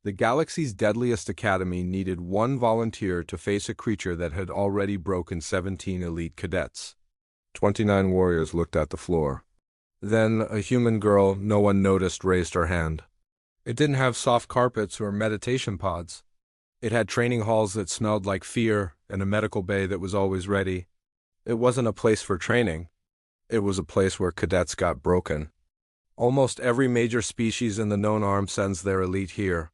The galaxy's deadliest academy needed one volunteer to face a creature that had already broken 17 elite cadets. 29 warriors looked at the floor. Then a human girl no one noticed raised her hand. It didn't have soft carpets or meditation pods. It had training halls that smelled like fear and a medical bay that was always ready. It wasn't a place for training. It was a place where cadets got broken. Almost every major species in the known arm sends their elite here.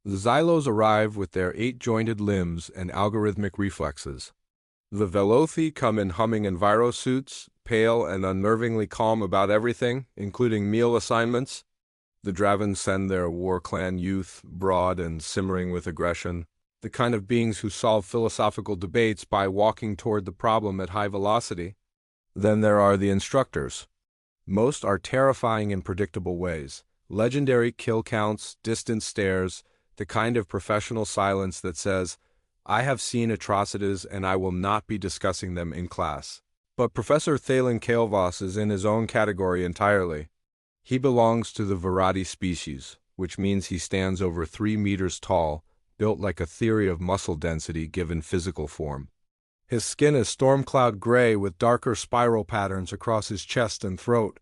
The Xylos arrive with their 8-jointed limbs and algorithmic reflexes. The Velothi come in humming envirosuits, pale and unnervingly calm about everything, including meal assignments. The Draven send their war clan youth, broad and simmering with aggression, the kind of beings who solve philosophical debates by walking toward the problem at high velocity. Then there are the instructors. Most are terrifying in predictable ways. Legendary kill counts, distant stares, the kind of professional silence that says, "I have seen atrocities and I will not be discussing them in class." But Professor Thalan Kael-Voss is in his own category entirely. He belongs to the Virati species, which means he stands over 3 meters tall, built like a theory of muscle density given physical form. His skin is storm cloud gray with darker spiral patterns across his chest and throat.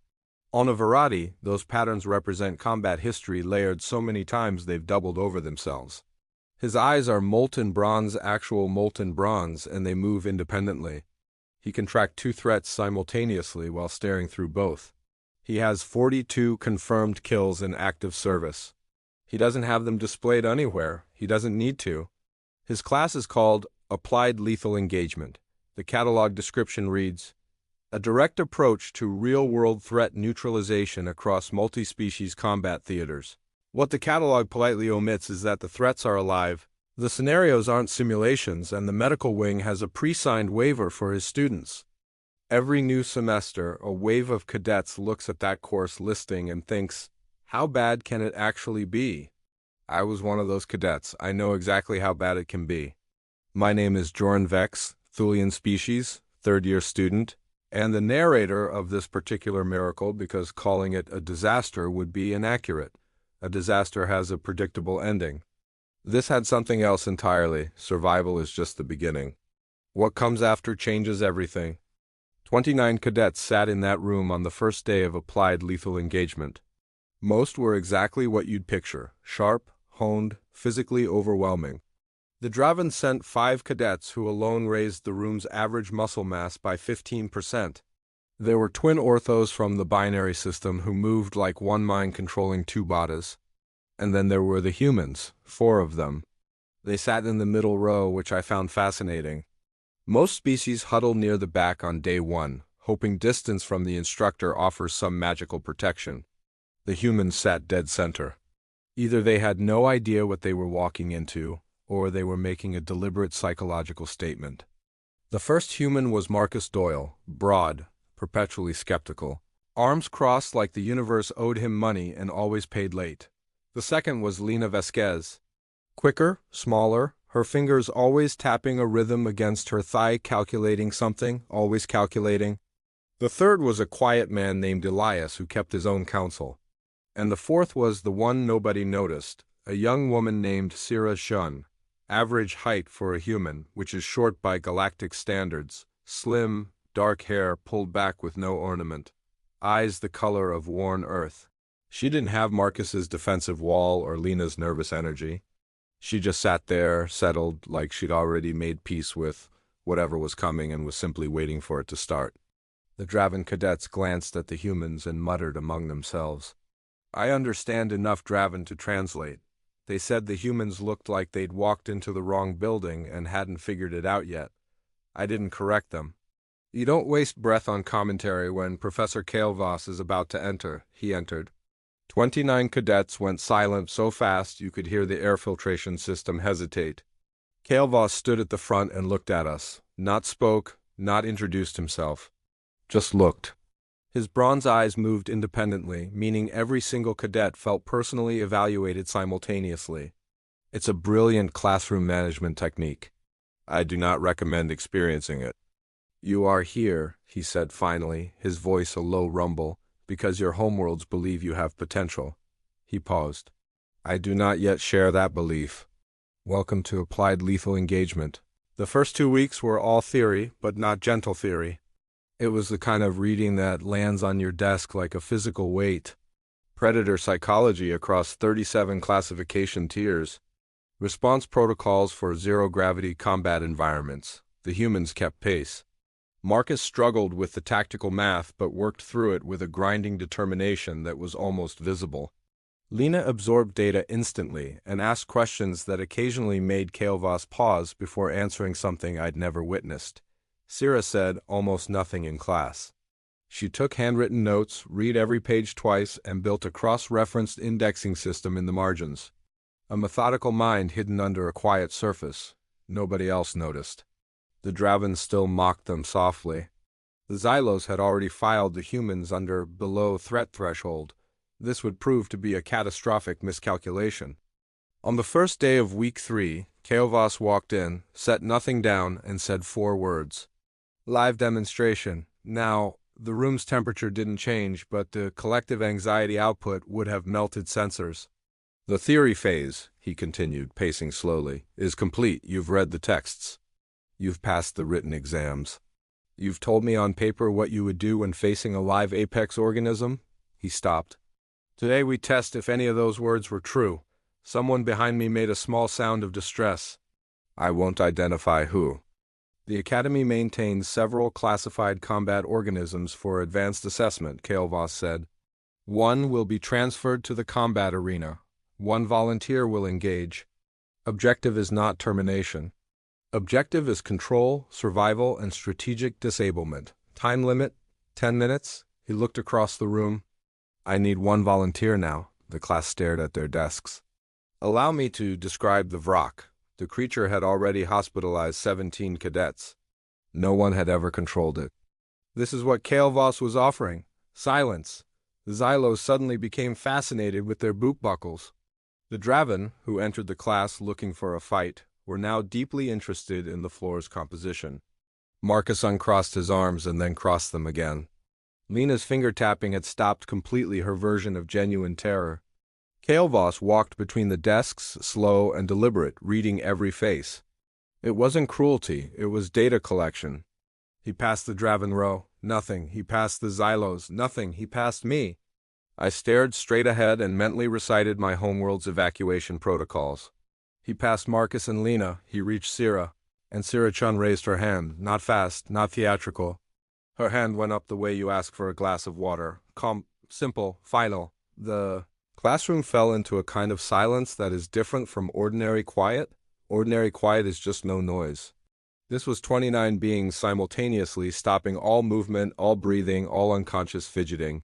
On a Virati, those patterns represent combat history layered so many times they've doubled over themselves. His eyes are molten bronze, actual molten bronze, and they move independently. He can track 2 threats simultaneously while staring through both. He has 42 confirmed kills in active service. He doesn't have them displayed anywhere. He doesn't need to. His class is called Applied Lethal Engagement. The catalog description reads, "A direct approach to real-world threat neutralization across multi-species combat theaters." What the catalog politely omits is that the threats are alive, the scenarios aren't simulations, and the medical wing has a pre-signed waiver for his students. Every new semester, a wave of cadets looks at that course listing and thinks, how bad can it actually be? I was one of those cadets. I know exactly how bad it can be. My name is Joran Vex, Thulian species, 3rd-year student, and the narrator of this particular miracle because calling it a disaster would be inaccurate. A disaster has a predictable ending. This had something else entirely. Survival is just the beginning. What comes after changes everything. 29 cadets sat in that room on the first day of Applied Lethal Engagement. Most were exactly what you'd picture, sharp, honed, physically overwhelming. The Draven sent 5 cadets who alone raised the room's average muscle mass by 15%. There were twin orthos from the binary system who moved like one mind controlling 2 bodies. And then there were the humans, 4 of them. They sat in the middle row, which I found fascinating. Most species huddle near the back on day 1, hoping distance from the instructor offers some magical protection. The humans sat dead center. Either they had no idea what they were walking into, or they were making a deliberate psychological statement. The first human was Marcus Doyle, broad, perpetually skeptical, arms crossed like the universe owed him money and always paid late. The second was Lena Vasquez, quicker, smaller, her fingers always tapping a rhythm against her thigh, calculating something, always calculating. The third was a quiet man named Elias who kept his own counsel. And the fourth was the one nobody noticed, a young woman named Sera Chen, average height for a human, which is short by galactic standards, slim, dark hair pulled back with no ornament, eyes the color of worn earth. She didn't have Marcus's defensive wall or Lena's nervous energy. She just sat there, settled, like she'd already made peace with whatever was coming and was simply waiting for it to start. The Draven cadets glanced at the humans and muttered among themselves. I understand enough Draven to translate. They said the humans looked like they'd walked into the wrong building and hadn't figured it out yet. I didn't correct them. You don't waste breath on commentary when Professor Kael-Voss is about to enter. He entered. 29 cadets went silent so fast you could hear the air filtration system hesitate. Kael-Voss stood at the front and looked at us. Not spoke, not introduced himself. Just looked. His bronze eyes moved independently, meaning every single cadet felt personally evaluated simultaneously. It's a brilliant classroom management technique. I do not recommend experiencing it. You are here, he said finally, his voice a low rumble, because your homeworlds believe you have potential. He paused. I do not yet share that belief. Welcome to Applied Lethal Engagement. The first 2 weeks were all theory, but not gentle theory. It was the kind of reading that lands on your desk like a physical weight. Predator psychology across 37 classification tiers. Response protocols for zero-gravity combat environments. The humans kept pace. Marcus struggled with the tactical math but worked through it with a grinding determination that was almost visible. Lena absorbed data instantly and asked questions that occasionally made Kael-Voss pause before answering something I'd never witnessed. Sera said almost nothing in class. She took handwritten notes, read every page twice, and built a cross-referenced indexing system in the margins. A methodical mind hidden under a quiet surface. Nobody else noticed. The Draven still mocked them softly. The Xylos had already filed the humans under below threat threshold. This would prove to be a catastrophic miscalculation. On the first day of week 3, Kael-Voss walked in, set nothing down, and said 4 words. Live demonstration. Now, the room's temperature didn't change, but the collective anxiety output would have melted sensors. The theory phase, he continued, pacing slowly, is complete. You've read the texts. You've passed the written exams. You've told me on paper what you would do when facing a live apex organism. He stopped. Today we test if any of those words were true. Someone behind me made a small sound of distress. I won't identify who. The Academy maintains several classified combat organisms for advanced assessment, Kael-Voss said. 1 will be transferred to the combat arena. 1 volunteer will engage. Objective is not termination. Objective is control, survival, and strategic disablement. Time limit, 10 minutes. He looked across the room. I need 1 volunteer now. The class stared at their desks. Allow me to describe the Vrak. The creature had already hospitalized 17 cadets. No one had ever controlled it. This is what Kael-Voss was offering. Silence. The Xylos suddenly became fascinated with their boot buckles. The Draven, who entered the class looking for a fight, were now deeply interested in the floor's composition. Marcus uncrossed his arms and then crossed them again. Lena's finger-tapping had stopped completely her version of genuine terror. Kael-Voss walked between the desks, slow and deliberate, reading every face. It wasn't cruelty, it was data collection. He passed the Draven row. Nothing. He passed the Xylos. Nothing. He passed me. I stared straight ahead and mentally recited my homeworld's evacuation protocols. He passed Marcus and Lena. He reached Sera. And Sera Chen raised her hand. Not fast, not theatrical. Her hand went up the way you ask for a glass of water. Calm, simple, final. The classroom fell into a kind of silence that is different from ordinary quiet. Ordinary quiet is just no noise. This was 29 beings simultaneously stopping all movement, all breathing, all unconscious fidgeting.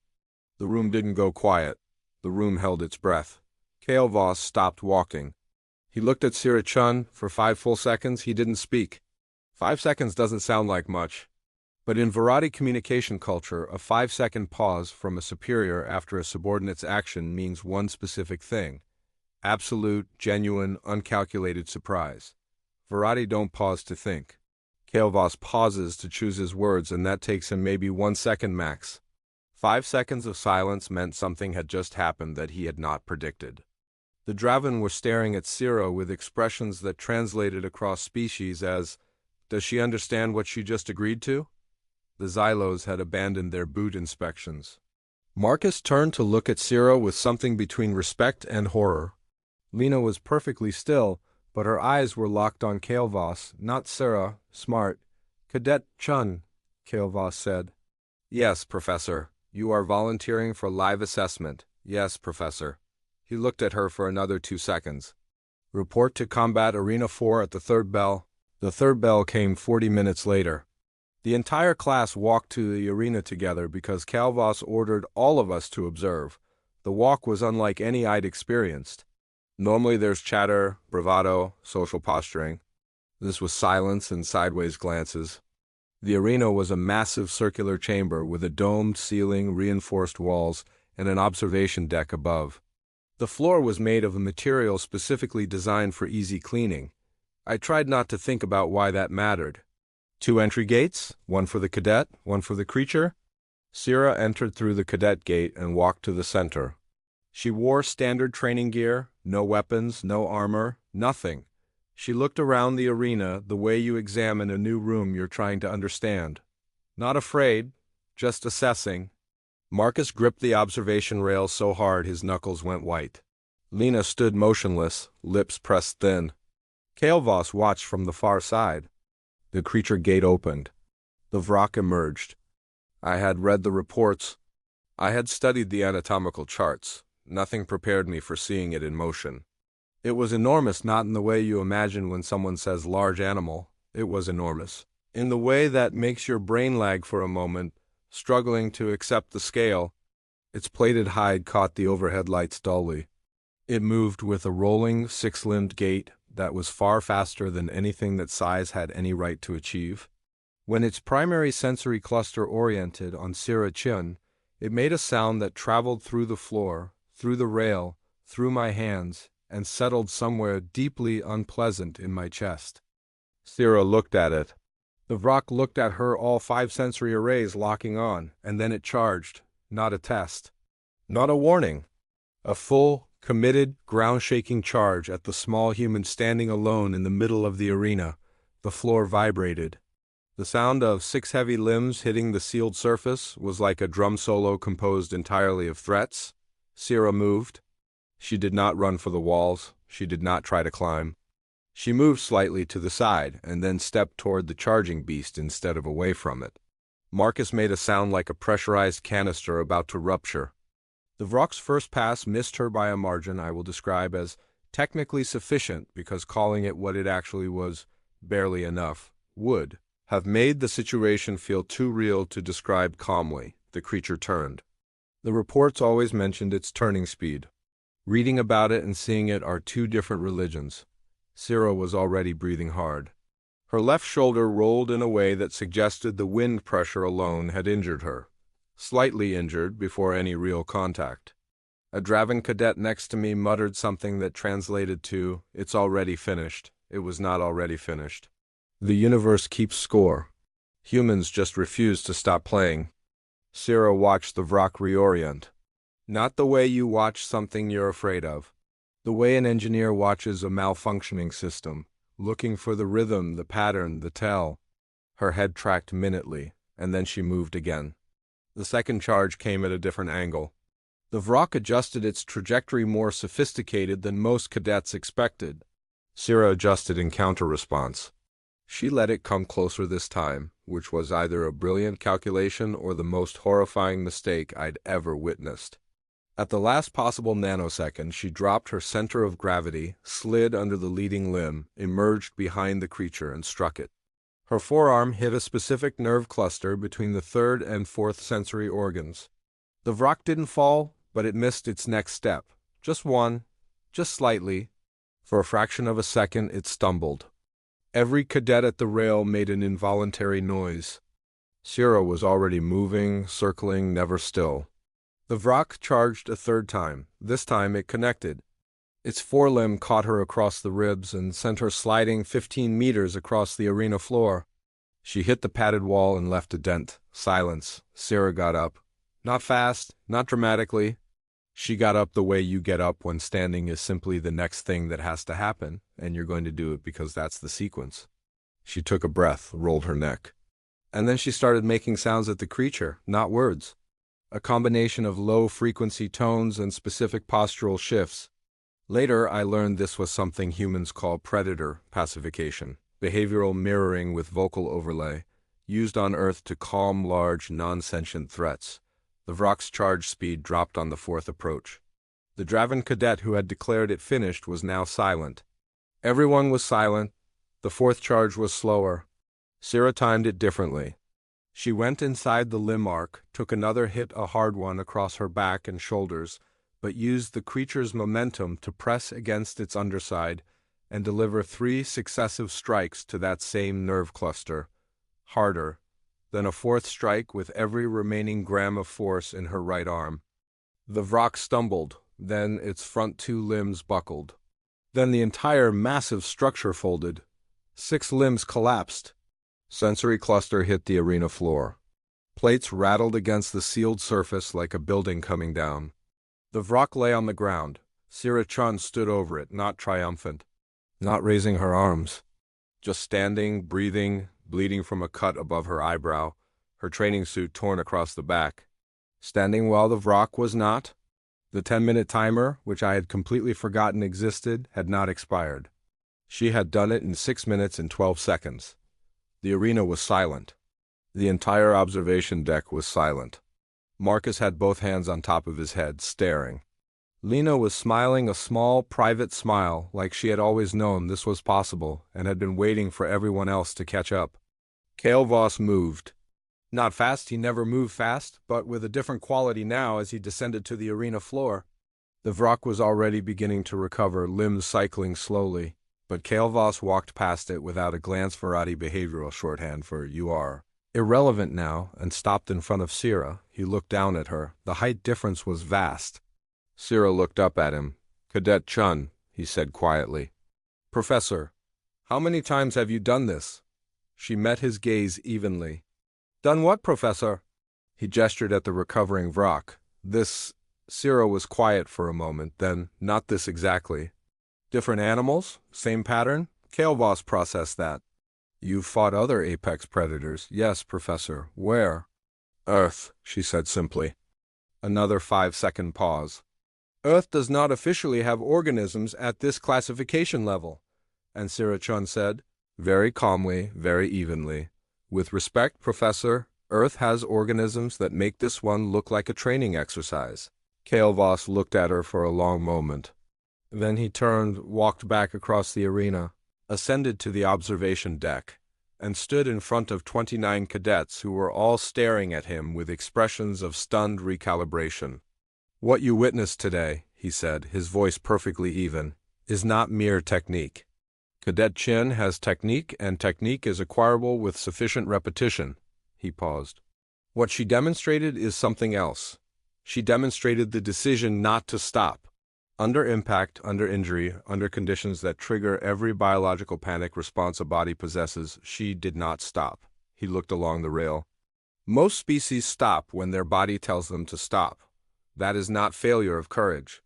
The room didn't go quiet. The room held its breath. Kael-Voss stopped walking. He looked at Sera Chen. For 5 full seconds, he didn't speak. 5 seconds doesn't sound like much. But in Varadi communication culture, a 5-second pause from a superior after a subordinate's action means one specific thing. Absolute, genuine, uncalculated surprise. Varadi don't pause to think. Kael-Voss pauses to choose his words, and that takes him maybe 1 second max. 5 seconds of silence meant something had just happened that he had not predicted. The Draven were staring at Sera with expressions that translated across species as, "Does she understand what she just agreed to?" The Xylos had abandoned their boot inspections. Marcus turned to look at Sera with something between respect and horror. Lena was perfectly still, but her eyes were locked on Kael-Voss, not Sera. Smart. "Cadet Chen," Kael-Voss said. "Yes, Professor. You are volunteering for live assessment." "Yes, Professor." He looked at her for another 2 seconds. "Report to Combat Arena 4 at the 3rd bell." The 3rd bell came 40 minutes later. The entire class walked to the arena together because Kael-Voss ordered all of us to observe. The walk was unlike any I'd experienced. Normally there's chatter, bravado, social posturing. This was silence and sideways glances. The arena was a massive circular chamber with a domed ceiling, reinforced walls, and an observation deck above. The floor was made of a material specifically designed for easy cleaning. I tried not to think about why that mattered. 2 entry gates, 1 for the cadet, 1 for the creature. Sera entered through the cadet gate and walked to the center. She wore standard training gear, No weapons, no armor, nothing. She looked around the arena the way you examine a new room you're trying to understand. Not afraid, just assessing. Marcus gripped the observation rail so hard his knuckles went white. Lena stood motionless, lips pressed thin. Kael-Voss watched from the far side. The creature gate opened. The Vrak emerged. I had read the reports. I had studied the anatomical charts. Nothing prepared me for seeing it in motion. It was enormous, not in the way you imagine when someone says large animal. It was enormous. In the way that makes your brain lag for a moment, struggling to accept the scale. Its plated hide caught the overhead lights dully. It moved with a rolling, six-limbed gait that was far faster than anything that size had any right to achieve. When its primary sensory cluster oriented on Sera Chen, it made a sound that traveled through the floor, through the rail, through my hands, and settled somewhere deeply unpleasant in my chest. Sera looked at it. The Vrak looked at her, all 5 sensory arrays locking on, and then it charged. Not a test. Not a warning. A full, committed, ground-shaking charge at the small human standing alone in the middle of the arena. The floor vibrated. The sound of 6 heavy limbs hitting the sealed surface was like a drum solo composed entirely of threats. Sera moved. She did not run for the walls. She did not try to climb. She moved slightly to the side and then stepped toward the charging beast instead of away from it. Marcus made a sound like a pressurized canister about to rupture. The Vrak's first pass missed her by a margin I will describe as technically sufficient because calling it what it actually was, barely enough, would have made the situation feel too real to describe calmly. The creature turned. The reports always mentioned its turning speed. Reading about it and seeing it are 2 different religions. Sera was already breathing hard. Her left shoulder rolled in a way that suggested the wind pressure alone had injured her. Slightly injured before any real contact. A Draven cadet next to me muttered something that translated to, "It's already finished." It was not already finished. The universe keeps score. Humans just refuse to stop playing. Sera watched the Vrak reorient. Not the way you watch something you're afraid of. The way an engineer watches a malfunctioning system, looking for the rhythm, the pattern, the tell. Her head tracked minutely, and then she moved again. The second charge came at a different angle. The Vrak adjusted its trajectory more sophisticated than most cadets expected. Sera adjusted in counter-response. She let it come closer this time, which was either a brilliant calculation or the most horrifying mistake I'd ever witnessed. At the last possible nanosecond, she dropped her center of gravity, slid under the leading limb, emerged behind the creature, and struck it. Her forearm hit a specific nerve cluster between the 3rd and 4th sensory organs. The Vrak didn't fall, but it missed its next step. Just one, just slightly. For a fraction of a second, it stumbled. Every cadet at the rail made an involuntary noise. Sera was already moving, circling, never still. The Vrak charged a 3rd time. This time it connected. Its forelimb caught her across the ribs and sent her sliding 15 meters across the arena floor. She hit the padded wall and left a dent. Silence. Sera got up. Not fast, not dramatically. She got up the way you get up when standing is simply the next thing that has to happen, and you're going to do it because that's the sequence. She took a breath, rolled her neck. And then she started making sounds at the creature, not words. A combination of low-frequency tones and specific postural shifts. Later, I learned this was something humans call predator pacification, behavioral mirroring with vocal overlay, used on Earth to calm large, non-sentient threats. The Vrak's charge speed dropped on the 4th approach. The Draven cadet who had declared it finished was now silent. Everyone was silent. The 4th charge was slower. Sera timed it differently. She went inside the limb arc, took another hit, a hard one, across her back and shoulders, but used the creature's momentum to press against its underside and deliver 3 successive strikes to that same nerve cluster, harder, then a 4th strike with every remaining gram of force in her right arm. The Vrak stumbled, then its front 2 limbs buckled. Then the entire massive structure folded. 6 limbs collapsed. Sensory cluster hit the arena floor. Plates rattled against the sealed surface like a building coming down. The Vrak lay on the ground, Sera Chen stood over it, not triumphant, not raising her arms, just standing, breathing, bleeding from a cut above her eyebrow, her training suit torn across the back. Standing while the Vrock was not. The 10-minute timer, which I had completely forgotten existed, had not expired. She had done it in 6 minutes and 12 seconds. The arena was silent. The entire observation deck was silent. Marcus had both hands on top of his head, staring. Lena was smiling a small, private smile, like she had always known this was possible and had been waiting for everyone else to catch up. Kael-Voss moved. Not fast, he never moved fast, but with a different quality now as he descended to the arena floor. The Vrock was already beginning to recover, limbs cycling slowly, but Kael-Voss walked past it without a glance Verati behavioral shorthand for "you are irrelevant now," and stopped in front of Sera. He looked down at her. The height difference was vast. Sera looked up at him. "Cadet Chen," he said quietly. "Professor, how many times have you done this?" She met his gaze evenly. "Done what, Professor?" He gestured at the recovering Vrock. "This." Sera was quiet for a moment, then, "Not this exactly." "Different animals? Same pattern?" Kael-Voss processed that. "You've fought other apex predators." "Yes, Professor." "Where?" "Earth," she said simply. Another 5-second pause. "Earth does not officially have organisms at this classification level," and Sera Chen said, very calmly, very evenly, "With respect, Professor, Earth has organisms that make this one look like a training exercise." Kael-Voss looked at her for a long moment. Then he turned, walked back across the arena, ascended to the observation deck, and stood in front of 29 cadets who were all staring at him with expressions of stunned recalibration. "What you witnessed today," he said, his voice perfectly even, "is not mere technique. Cadet Chen has technique, and technique is acquirable with sufficient repetition." He paused. "What she demonstrated is something else. She demonstrated the decision not to stop. Under impact, under injury, under conditions that trigger every biological panic response a body possesses, she did not stop." He looked along the rail. "Most species stop when their body tells them to stop. That is not failure of courage.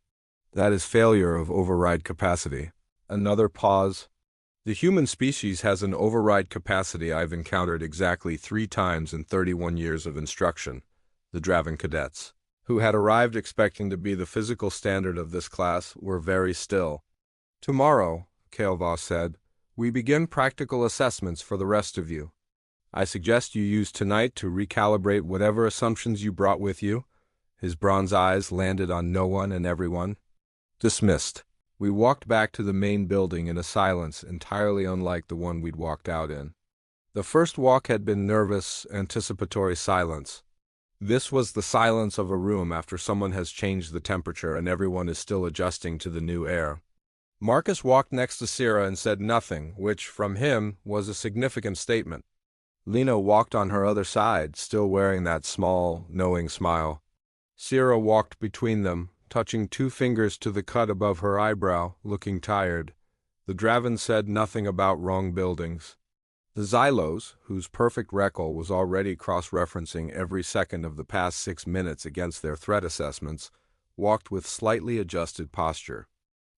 That is failure of override capacity." Another pause. "The human species has an override capacity I've encountered exactly 3 times in 31 years of instruction." The Draven cadets, who had arrived expecting to be the physical standard of this class, were very still. "Tomorrow," Kael-Voss said, "we begin practical assessments for the rest of you. I suggest you use tonight to recalibrate whatever assumptions you brought with you." His bronze eyes landed on no one and everyone. "Dismissed." We walked back to the main building in a silence entirely unlike the one we'd walked out in. The first walk had been nervous, anticipatory silence. This was the silence of a room after someone has changed the temperature and everyone is still adjusting to the new air. Marcus walked next to Sera and said nothing, which, from him, was a significant statement. Lena walked on her other side, still wearing that small, knowing smile. Sera walked between them, touching 2 fingers to the cut above her eyebrow, looking tired. The Draven said nothing about wrong buildings. The Xylos, whose perfect recall was already cross-referencing every second of the past 6 minutes against their threat assessments, walked with slightly adjusted posture.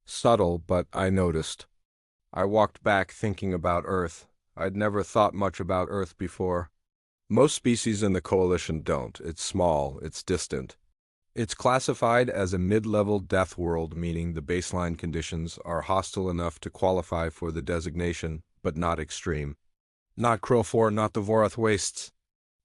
Subtle, but I noticed. I walked back thinking about Earth. I'd never thought much about Earth before. Most species in the Coalition don't. It's small, it's distant. It's classified as a mid-level death world, meaning the baseline conditions are hostile enough to qualify for the designation, but not extreme. Not Kril-4, not the Vorath Wastes.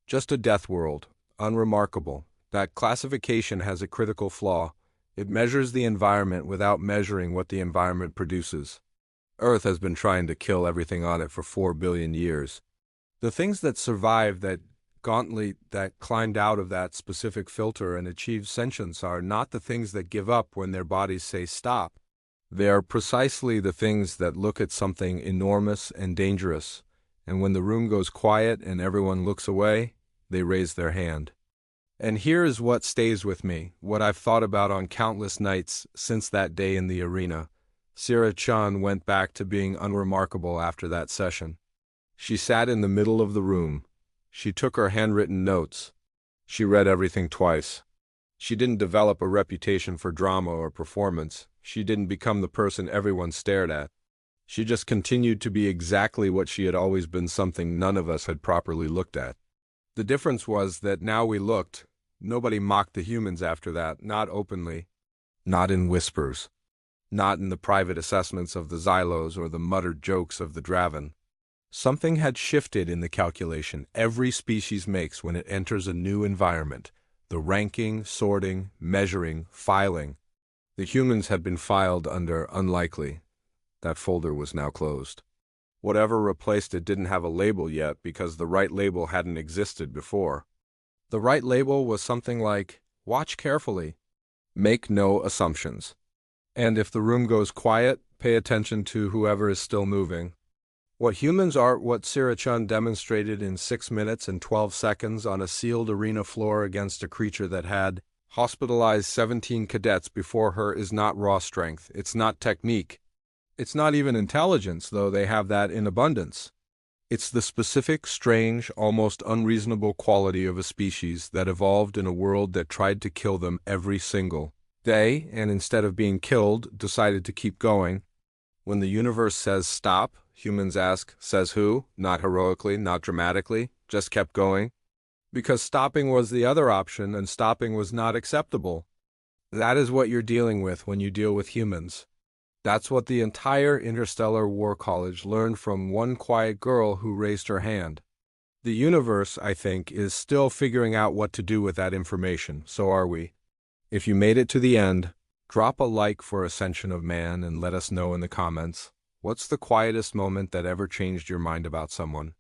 Just a death world, unremarkable. That classification has a critical flaw. It measures the environment without measuring what the environment produces. Earth has been trying to kill everything on it for 4 billion years. The things that survived that gauntlet, that climbed out of that specific filter and achieved sentience, are not the things that give up when their bodies say stop. They are precisely the things that look at something enormous and dangerous, and when the room goes quiet and everyone looks away, they raise their hand. And here is what stays with me, what I've thought about on countless nights since that day in the arena. Sera Chen went back to being unremarkable after that session. She sat in the middle of the room. She took her handwritten notes. She read everything twice. She didn't develop a reputation for drama or performance. She didn't become the person everyone stared at. She just continued to be exactly what she had always been, something none of us had properly looked at. The difference was that now we looked. Nobody mocked the humans after that, not openly, not in whispers, not in the private assessments of the Xylos or the muttered jokes of the Draven. Something had shifted in the calculation every species makes when it enters a new environment. The ranking, sorting, measuring, filing. The humans had been filed under unlikely. That folder was now closed. Whatever replaced it didn't have a label yet because the right label hadn't existed before. The right label was something like, watch carefully, make no assumptions. And if the room goes quiet, pay attention to whoever is still moving. What humans are, what Sera Chen demonstrated in 6 minutes and 12 seconds on a sealed arena floor against a creature that had hospitalized 17 cadets before her, is not raw strength, it's not technique. It's not even intelligence, though they have that in abundance. It's the specific, strange, almost unreasonable quality of a species that evolved in a world that tried to kill them every single day, and instead of being killed, decided to keep going. When the universe says stop, humans ask, says who? Not heroically, not dramatically, just kept going. Because stopping was the other option, and stopping was not acceptable. That is what you're dealing with when you deal with humans. That's what the entire Interstellar War College learned from one quiet girl who raised her hand. The universe, I think, is still figuring out what to do with that information. So are we. If you made it to the end, drop a like for Ascension of Man and let us know in the comments, what's the quietest moment that ever changed your mind about someone?